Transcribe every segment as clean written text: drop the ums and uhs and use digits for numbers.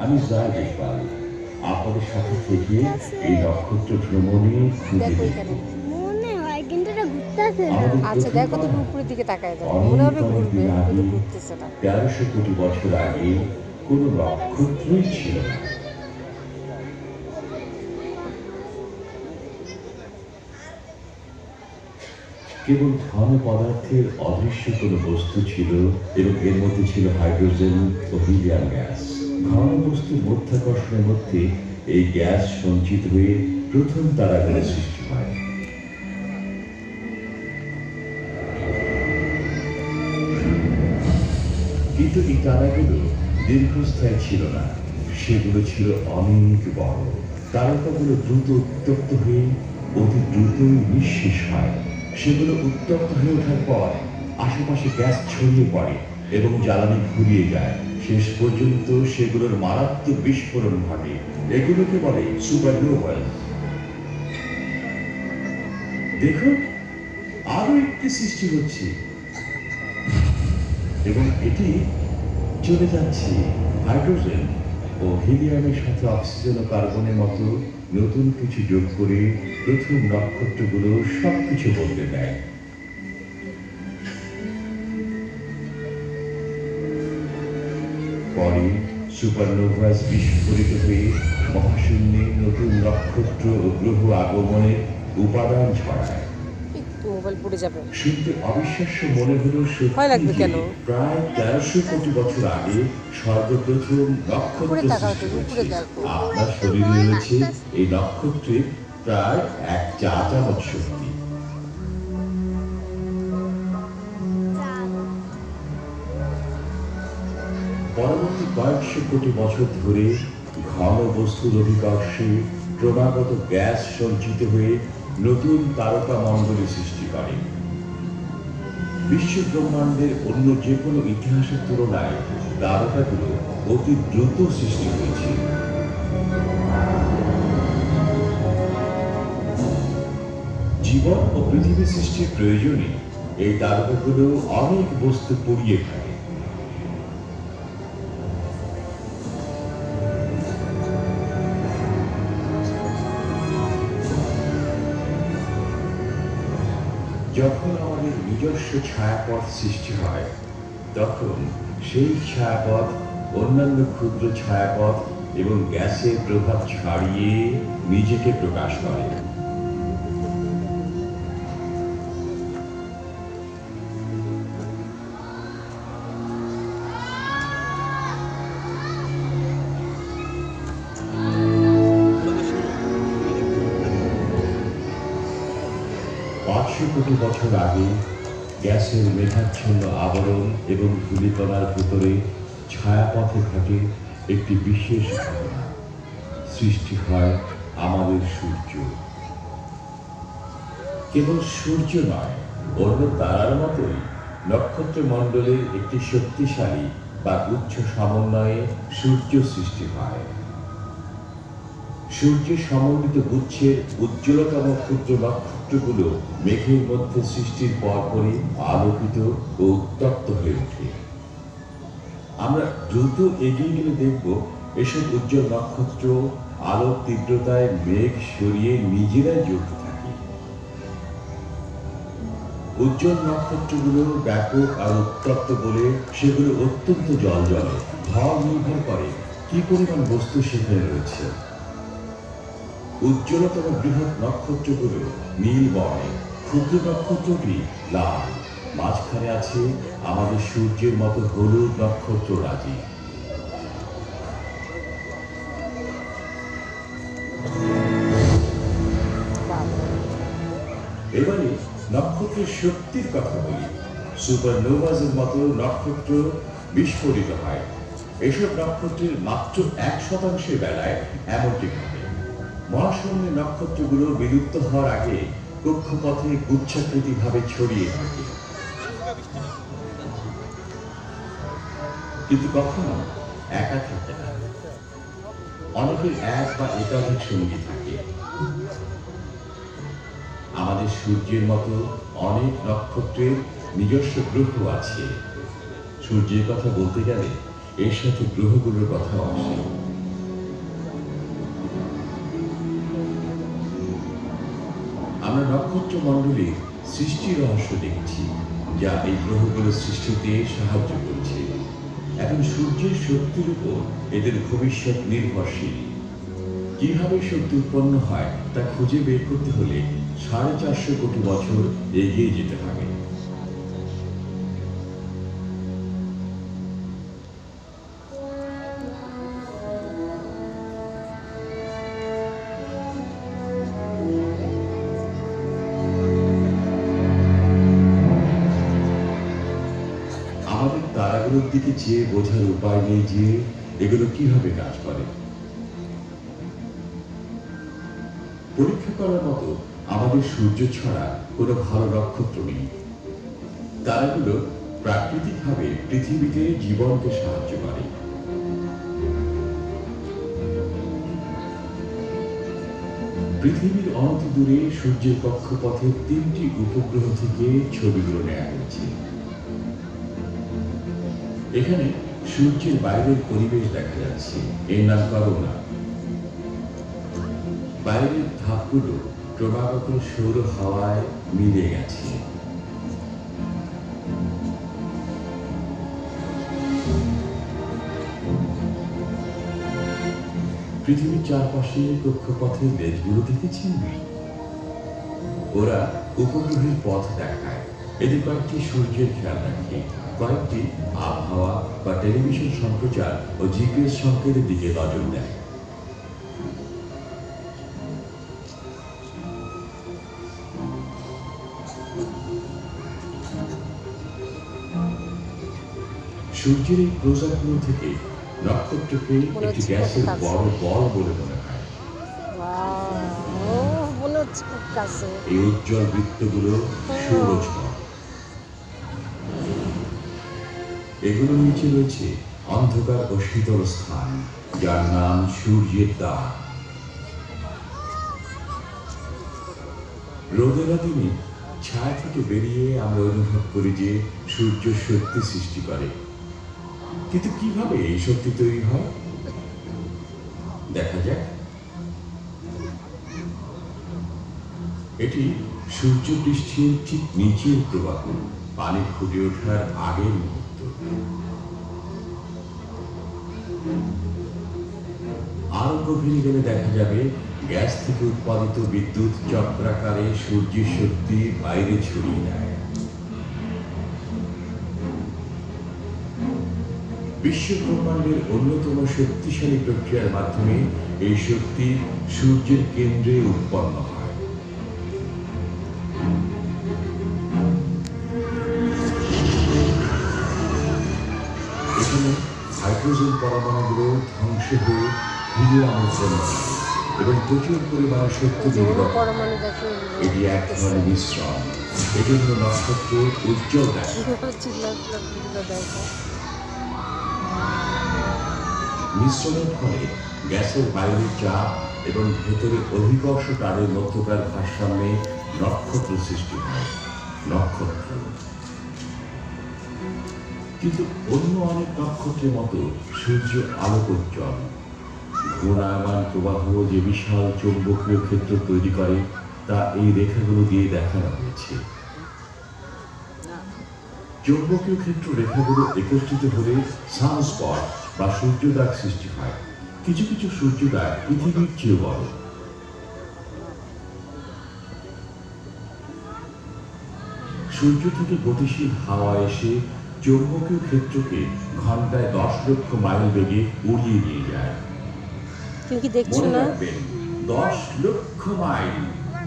আমি যাই ইকবাল, আপনাদের সাথে থেকে এই নক্ষত্র ভ্রমণে খুঁজে দেখব। মনে হয় কিন্তু এটা ঘুরতেছে না। আচ্ছা দেখো তো উপরের দিকে তাকায় যাও, মনে অনেক হবে অনেক ঘুরবে দিন কিন্তু আগে, ঘুরতেছে না। 1300 কোটি বছর আগে কোনো নক্ষত্রই ছিল না। কেবল ঘন পদার্থের অদৃশ্য কোনো বস্তু ছিল এবং এর মধ্যে ছিল হাইড্রোজেন ও হিলিয়াম গ্যাস। ঘন বস্তুর মধ্যাকর্ষণের মধ্যে এই গ্যাস সঞ্চিত হয়ে প্রথম তারাগুলো সৃষ্টি হয়। কিন্তু এই তারাগুলো দীর্ঘস্থায়ী ছিল না, সেগুলো ছিল অনেক বড়। তারকাগুলো দ্রুত উত্তপ্ত হয়ে অতি দ্রুতই নিঃশেষ হয়। সেগুলো উত্তপ্ত হয়ে ওঠার পর আশেপাশে গ্যাস ছড়িয়ে পড়ে এবং জ্বালানি ফুরিয়ে যায়। শেষ পর্যন্ত সেগুলোর মারাত্মক বিস্ফোরণ ঘটে। এগুলোকে বলে সুপারনোভা। দেখুন, আরো একটি সৃষ্টি হচ্ছে এবং এটি চলে যাচ্ছে হাইড্রোজেন ও হিলিয়ামের সাথে অক্সিজেন ও কার্বনের মতো নতুন কিছু যোগ করে প্রথম নক্ষত্রগুলো সবকিছু বদলে দেয়। পরে সুপারনোভাস বিস্ফোরিত হয়ে মহাশূন্যে নতুন নক্ষত্র ও গ্রহ আগমনের উপাদান ছড়ায়। একটু মোবাইল পড়ে যাবে। শুনতে অবিশ্বাস্য মনে হলো, ভয় লাগবে কেন? প্রায় 1300 কোটি বছর আগে সর্বপ্রথম নক্ষত্র উপরে তাকাও তো, সৃষ্টি উপরে হয়েছে। দেখো। আপনার শরীরে রয়েছে এই নক্ষত্রের প্রায় 1 চা চামচ শক্তি। পরবর্তী কয়েকশো কোটি বছর ধরে ঘন বস্তুর অভিকর্ষে ক্রমাগত গ্যাস সঞ্চিত হয়ে নতুন তারকা মণ্ডলী সৃষ্টি করে। বিশ্ব ব্রহ্মাণ্ডের অন্য যে কোনো ইতিহাসের তুলনায় তারকাগুলো অতি দ্রুত সৃষ্টি হয়েছে। জীবন ও পৃথিবী সৃষ্টির প্রয়োজনে এই তারকাগুলো অনেক বস্তু পুড়িয়ে থাকে। যখন আমাদের নিজস্ব ছায়াপথ সৃষ্টি হয়, তখন সেই ছায়াপথ অন্যান্য ক্ষুদ্র ছায়াপথ এবং গ্যাসের প্রভাব ছাড়িয়ে নিজেকে প্রকাশ করে। পাঁচশো কোটি বছর আগে গ্যাসের মেঘাচ্ছন্ন আবরণ এবং ধূলিকণার ভিতরে ছায়াপথে ঘটে একটি বিশেষ ঘটনা। সৃষ্টি হয় আমাদের সূর্য। কেবল সূর্য নয়, অন্য তারার মতোই নক্ষত্রমণ্ডলের একটি শক্তিশালী বা উচ্চ সমন্বয়ে সূর্য সৃষ্টি হয়। সূর্যের সমন্বিত গুচ্ছের উজ্জ্বলতম ক্ষুদ্র নক্ষত্রগুলো মেঘের মধ্যে সৃষ্টির পরপরই আলোকিত ও উত্তপ্ত হয়ে ওঠে। আমরা দ্রুত এগিয়ে গেলে দেখব এসব উজ্জ্বল নক্ষত্র আলোর তীব্রতায় মেঘ সরিয়ে নিজেরাই জ্বলতে থাকে। উজ্জ্বল নক্ষত্রগুলো ব্যাপক আর উত্তপ্ত বলে সেগুলো অত্যন্ত জ্বলজ্বলে। ভর নির্ভর করে কি পরিমাণ বস্তু সেখানে রয়েছে। উজ্জ্বলতম বৃহৎ নক্ষত্রগুলো নীল বর্ণে, ক্ষুদ্র নক্ষত্রটি লাল। মাঝখানে আছে আমাদের সূর্যের মতো হলুদ নক্ষত্র রাজি। এবারে নক্ষত্রের শক্তির কথা বলি। সুপারনোভাসের মতো নক্ষত্র বিস্ফোরিত হয়। এসব নক্ষত্রের মাত্র 1% বেলায় এমনটি ঘটে। মহাশূন্যের নক্ষত্রগুলো বিলুপ্ত হওয়ার আগে কক্ষপথে গুচ্ছাকৃতিভাবে ছড়িয়ে থাকে, কিন্তু কখনো একা থাকে না। অনেকের এক বা একাধিক সঙ্গী থাকে। আমাদের সূর্যের মতো অনেক নক্ষত্রের নিজস্ব গ্রহ আছে। সূর্যের কথা বলতে গেলে এর সাথে গ্রহগুলোর কথা আসে। আমরা নক্ষত্র মণ্ডলীর সৃষ্টি রহস্য দেখছি, যা এই গ্রহগুলোর সৃষ্টিতে সাহায্য করছে। এখন সূর্যের শক্তির উপর এদের ভবিষ্যৎ নির্ভরশীল। কিভাবে শক্তি উৎপন্ন হয় তা খুঁজে বের করতে হলে 450 কোটি বছর এগিয়ে যেতে হবে। আমাদের তারাগুলোর দিকে চেয়ে বোঝার উপায় নেই যে এগুলো কিভাবে কাজ করে। পরীক্ষা করার মতো আমাদের সূর্য ছাড়া কোনো ভালো নক্ষত্র নেই। তারাগুলো প্রাকৃতিকভাবে পৃথিবীতে জীবনকে সাহায্য করে। পৃথিবীর অনন্ত দূরে সূর্যের কক্ষপথের 3টি উপগ্রহ থেকে ছবিগুলো নেওয়া হয়েছে। এখানে সূর্যের বাইরের পরিবেশ দেখা যাচ্ছে, এর নাম করোনা। বাইরের ধাপগুলো ক্রমাগত সৌর হাওয়ায় মিলে গেছে। পৃথিবীর চারপাশে কক্ষপথের দেশগুলো দেখেছেন? ওরা উপগ্রহের পথ দেখায়। এদের কয়েকটি সূর্যের খেয়াল রাখে, কয়েকটি আবহাওয়া বা টেলিভিশন সম্প্রচার ও জিপিএস সংকেতের দিকে নজর দেয়। সূর্যের এই প্রজাগুলো থেকে নক্ষত্রকে একটি গ্যাসের বড় বল বলে মনে হয়। এই উজ্জ্বল বৃত্তগুলো সৌরঝড়। এগুলো নিচে রয়েছে অন্ধকার ও শীতল স্থান, যার নাম সূর্যের দ্বার। রোদেলা দিনে ছায়া থেকে বেরিয়ে আমরা অনুভব করি যে সূর্য শক্তি সৃষ্টি করে। কিন্তু কিভাবে এই শক্তি তৈরি হয় দেখা যাক। এটি সূর্য পৃষ্ঠের ঠিক নিচের প্রবাহ, পানি ফুটে ওঠার আগের মুহূর্ত। আরো গভীরে গেলে দেখা যাবে গ্যাস থেকে উৎপাদিত বিদ্যুৎ চক্রাকারে সূর্যের শক্তি বাইরে ছড়িয়ে দেয়। বিশ্ব ব্রহ্মাণ্ডের অন্যতম শক্তিশালী প্রক্রিয়ার মাধ্যমে এই শক্তি সূর্যের কেন্দ্রে উৎপন্ন হয়। এখানে হাইড্রোজেন পরমাণুগুলো ধ্বংস হয়ে হিলিয়াম উৎপন্ন হয় এবং প্রচুর পরিমাণে শক্তি নির্গত হয়। এটি এক ধরনের মিশ্রণ, এজন্য নক্ষত্র উজ্জ্বল দেয়। মিশ্রণের ফলে গ্যাসের বাইরের চাপ এবং ভেতরে অভিকর্ষ তারের মধ্যকার ভারসাম্যে নক্ষত্র সৃষ্টি হয়। নক্ষত্র কিন্তু অন্য অনেক নক্ষত্রের মতো সূর্য আলোকোজ্জ্বল। ঘূর্ণায়মান প্রবাহ যে বিশাল চৌম্বকীয় ক্ষেত্র তৈরি করে তা এই রেখাগুলো দিয়ে দেখানো হয়েছে। চৌম্বকীয় ক্ষেত্র রেখাগুলো একত্রিত হলে সানস্পট বা সূর্যদাগ সৃষ্টি হয়। কিছু কিছু সূর্যদাগ পৃথিবীর চেয়ে বড়। সূর্য থেকে গতিশীল হাওয়া এসে চৌম্বকীয় ক্ষেত্রকে ঘন্টায় 10 লক্ষ মাইল বেগে উড়িয়ে নিয়ে যায়। তুমি কি দেখছো মনে না? রাখবেন, 10 লক্ষ মাইল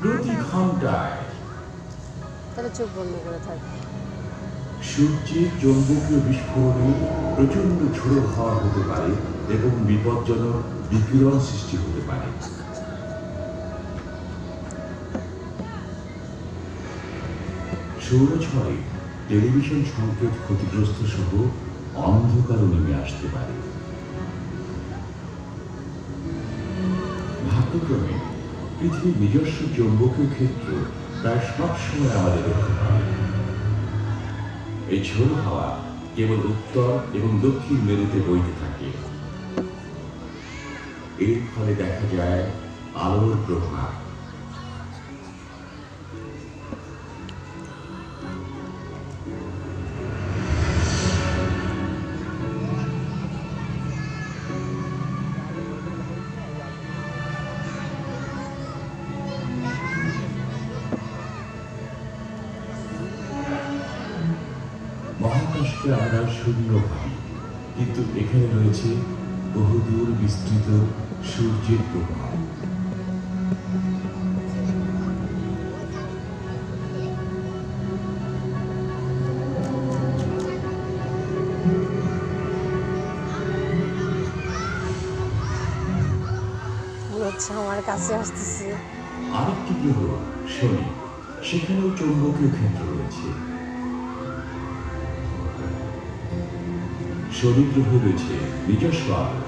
প্রতি ঘন্টায়। তাহলে চোখ বন্ধ করে থাকবে। সূর্যের চৌম্বকীয় বিস্ফোরণে প্রচন্ড ঝোড়ো হাওয়া হতে পারে এবং বিপজ্জনক বিকিরণ সৃষ্টি হতে পারে। সৌরঝড়ে টেলিভিশন সংকেত ক্ষতিগ্রস্ত সহ অন্ধকারও নেমে আসতে পারে। ভাগ্যক্রমে পৃথিবীর নিজস্ব চৌম্বকীয় ক্ষেত্র প্রায় সবসময় আমাদের রক্ষা করে। এই ঝোড়ো হাওয়া কেবল উত্তর এবং দক্ষিণ মেরুতে বইতে থাকে। এর ফলে দেখা যায় আলোর প্রভাব। আকাশকে আমরা শূন্য ভাবি, কিন্তু এখানে রয়েছে বহুদূর বিস্তৃত সূর্যের প্রভাব। মনে হচ্ছে আমার কাছে আসতেছে। আরেকটি গ্রহ শনি, সেখানেও চৌম্বকীয় ক্ষেত্র রয়েছে। শনি গ্রহে রয়েছে নিজস্ব আলো,